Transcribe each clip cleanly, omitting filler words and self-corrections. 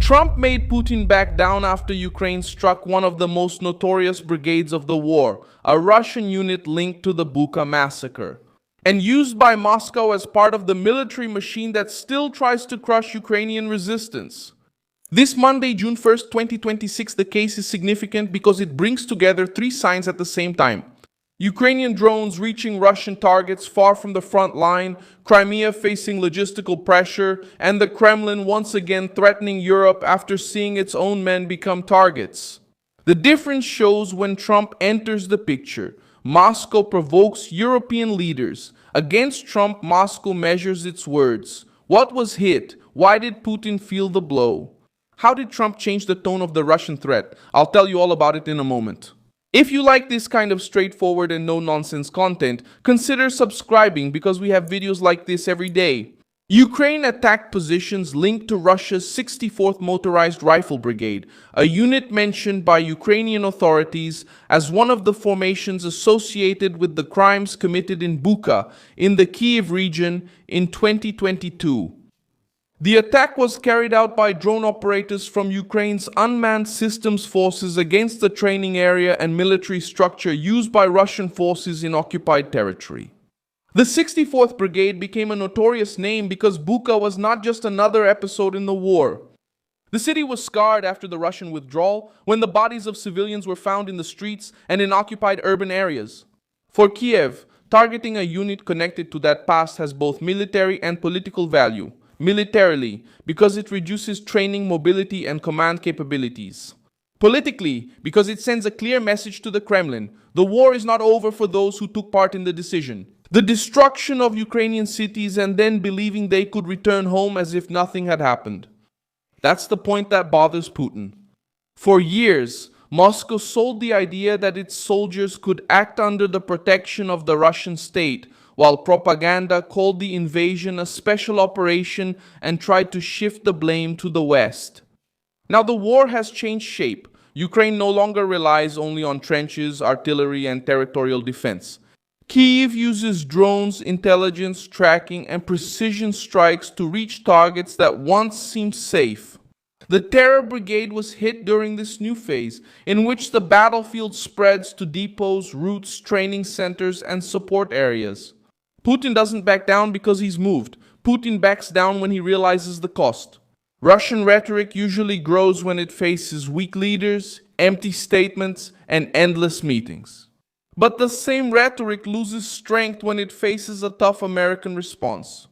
Trump made Putin back down after Ukraine struck one of the most notorious brigades of the war, a Russian unit linked to the Bucha massacre, and used by Moscow as part of the military machine that still tries to crush Ukrainian resistance. This Monday, June 1st, 2026, the case is significant because it brings together three signs at the same time. Ukrainian drones reaching Russian targets far from the front line, Crimea facing logistical pressure, and the Kremlin once again threatening Europe after seeing its own men become targets. The difference shows when Trump enters the picture. Moscow provokes European leaders. Against Trump, Moscow measures its words. What was hit? Why did Putin feel the blow? How did Trump change the tone of the Russian threat? I'll tell you all about it in a moment. If you like this kind of straightforward and no-nonsense content, consider subscribing because we have videos like this every day. Ukraine attacked positions linked to Russia's 64th Motorized Rifle Brigade, a unit mentioned by Ukrainian authorities as one of the formations associated with the crimes committed in Bucha in the Kyiv region in 2022. The attack was carried out by drone operators from Ukraine's unmanned systems forces against the training area and military structure used by Russian forces in occupied territory. The 64th Brigade became a notorious name because Bucha was not just another episode in the war. The city was scarred after the Russian withdrawal, when the bodies of civilians were found in the streets and in occupied urban areas. For Kiev, targeting a unit connected to that past has both military and political value. Militarily, because it reduces training, mobility, and command capabilities. Politically, because it sends a clear message to the Kremlin. The war is not over for those who took part in the decision. The destruction of Ukrainian cities and then believing they could return home as if nothing had happened. That's the point that bothers Putin. For years, Moscow sold the idea that its soldiers could act under the protection of the Russian state, while propaganda called the invasion a special operation and tried to shift the blame to the West. Now the war has changed shape. Ukraine no longer relies only on trenches, artillery, and territorial defense. Kyiv uses drones, intelligence, tracking, and precision strikes to reach targets that once seemed safe. The Terror Brigade was hit during this new phase, in which the battlefield spreads to depots, routes, training centers, and support areas. Putin doesn't back down because he's moved. Putin backs down when he realizes the cost. Russian rhetoric usually grows when it faces weak leaders, empty statements, and endless meetings. But the same rhetoric loses strength when it faces a tough American response.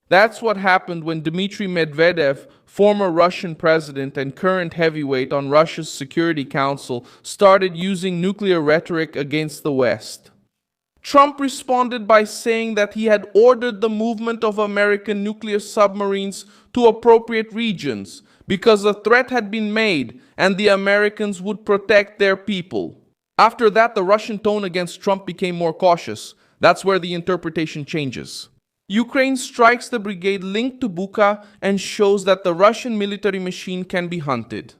That's what happened when Dmitry Medvedev, former Russian president and current heavyweight on Russia's Security Council, started using nuclear rhetoric against the West. Trump responded by saying that he had ordered the movement of American nuclear submarines to appropriate regions because a threat had been made and the Americans would protect their people. After that, the Russian tone against Trump became more cautious. That's where the interpretation changes. Ukraine strikes the brigade linked to Bucha and shows that the Russian military machine can be hunted.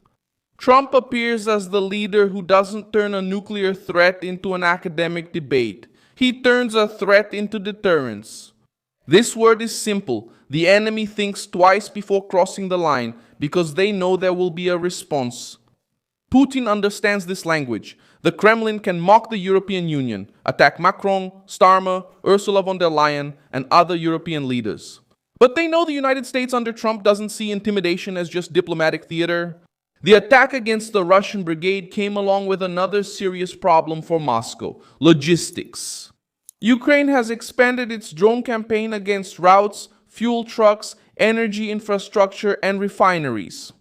Trump appears as the leader who doesn't turn a nuclear threat into an academic debate. He turns a threat into deterrence. This word is simple. The enemy thinks twice before crossing the line because they know there will be a response. Putin understands this language. The Kremlin can mock the European Union, attack Macron, Starmer, Ursula von der Leyen, and other European leaders. But they know the United States under Trump doesn't see intimidation as just diplomatic theater. The attack against the Russian brigade came along with another serious problem for Moscow: logistics. Ukraine has expanded its drone campaign against routes, fuel trucks, energy infrastructure, and refineries.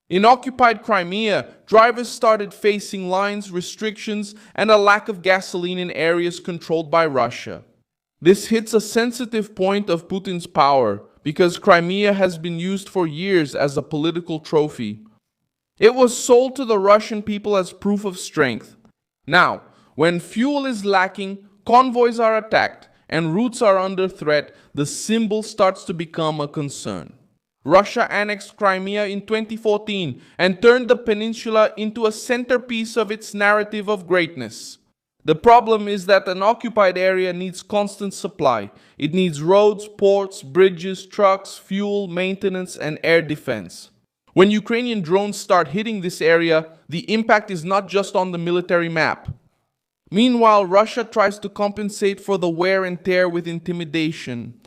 In occupied Crimea, drivers started facing lines, restrictions, and a lack of gasoline in areas controlled by Russia. This hits a sensitive point of Putin's power because Crimea has been used for years as a political trophy. It was sold to the Russian people as proof of strength. Now, when fuel is lacking, convoys are attacked, and routes are under threat, the symbol starts to become a concern. Russia annexed Crimea in 2014 and turned the peninsula into a centerpiece of its narrative of greatness. The problem is that an occupied area needs constant supply. It needs roads, ports, bridges, trucks, fuel, maintenance, and air defense. When Ukrainian drones start hitting this area, the impact is not just on the military map. Meanwhile, Russia tries to compensate for the wear and tear with intimidation.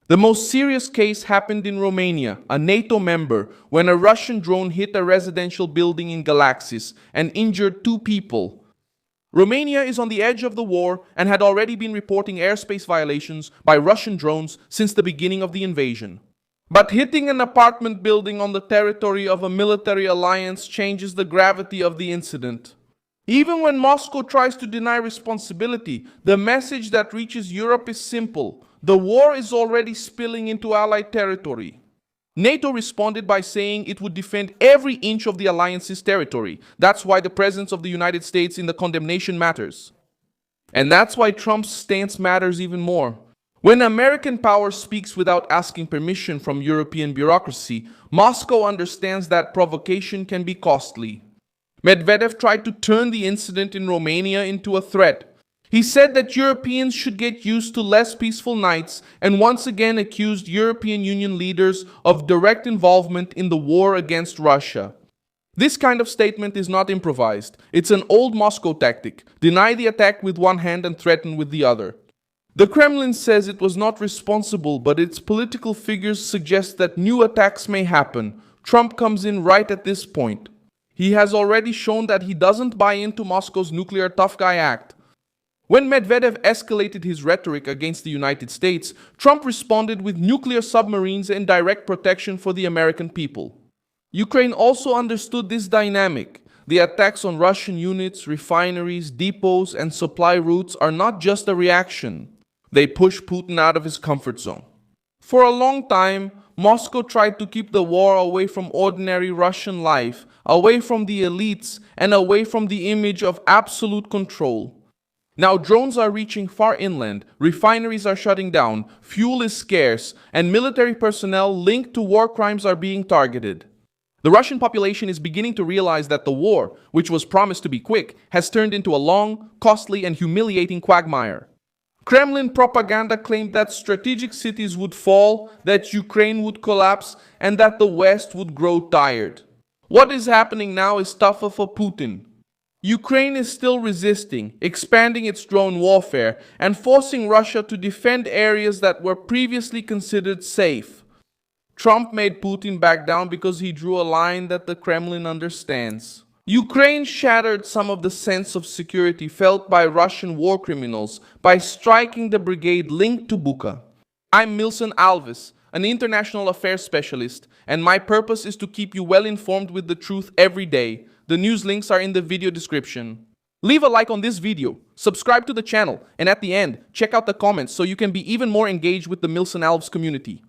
The most serious case happened in Romania, a NATO member, when a Russian drone hit a residential building in Galaxis and injured 2 people. Romania is on the edge of the war and had already been reporting airspace violations by Russian drones since the beginning of the invasion. But hitting an apartment building on the territory of a military alliance changes the gravity of the incident. Even when Moscow tries to deny responsibility, the message that reaches Europe is simple. The war is already spilling into Allied territory. NATO responded by saying it would defend every inch of the alliance's territory. That's why the presence of the United States in the condemnation matters. And that's why Trump's stance matters even more. When American power speaks without asking permission from European bureaucracy, Moscow understands that provocation can be costly. Medvedev tried to turn the incident in Romania into a threat. He said that Europeans should get used to less peaceful nights and once again accused European Union leaders of direct involvement in the war against Russia. This kind of statement is not improvised. It's an old Moscow tactic. Deny the attack with one hand and threaten with the other. The Kremlin says it was not responsible, but its political figures suggest that new attacks may happen. Trump comes in right at this point. He has already shown that he doesn't buy into Moscow's nuclear tough guy act. When Medvedev escalated his rhetoric against the United States, Trump responded with nuclear submarines and direct protection for the American people. Ukraine also understood this dynamic. The attacks on Russian units, refineries, depots, and supply routes are not just a reaction. They push Putin out of his comfort zone. For a long time, Moscow tried to keep the war away from ordinary Russian life, away from the elites, and away from the image of absolute control. Now drones are reaching far inland, refineries are shutting down, fuel is scarce, and military personnel linked to war crimes are being targeted. The Russian population is beginning to realize that the war, which was promised to be quick, has turned into a long, costly, and humiliating quagmire. Kremlin propaganda claimed that strategic cities would fall, that Ukraine would collapse, and that the West would grow tired. What is happening now is tougher for Putin. Ukraine is still resisting, expanding its drone warfare, and forcing Russia to defend areas that were previously considered safe. Trump made Putin back down because he drew a line that the Kremlin understands. Ukraine shattered some of the sense of security felt by Russian war criminals by striking the brigade linked to Bucha. I'm Milson Alves, an international affairs specialist, and my purpose is to keep you well informed with the truth every day. The news links are in the video description. Leave a like on this video, subscribe to the channel, and at the end, check out the comments so you can be even more engaged with the Milson Alves community.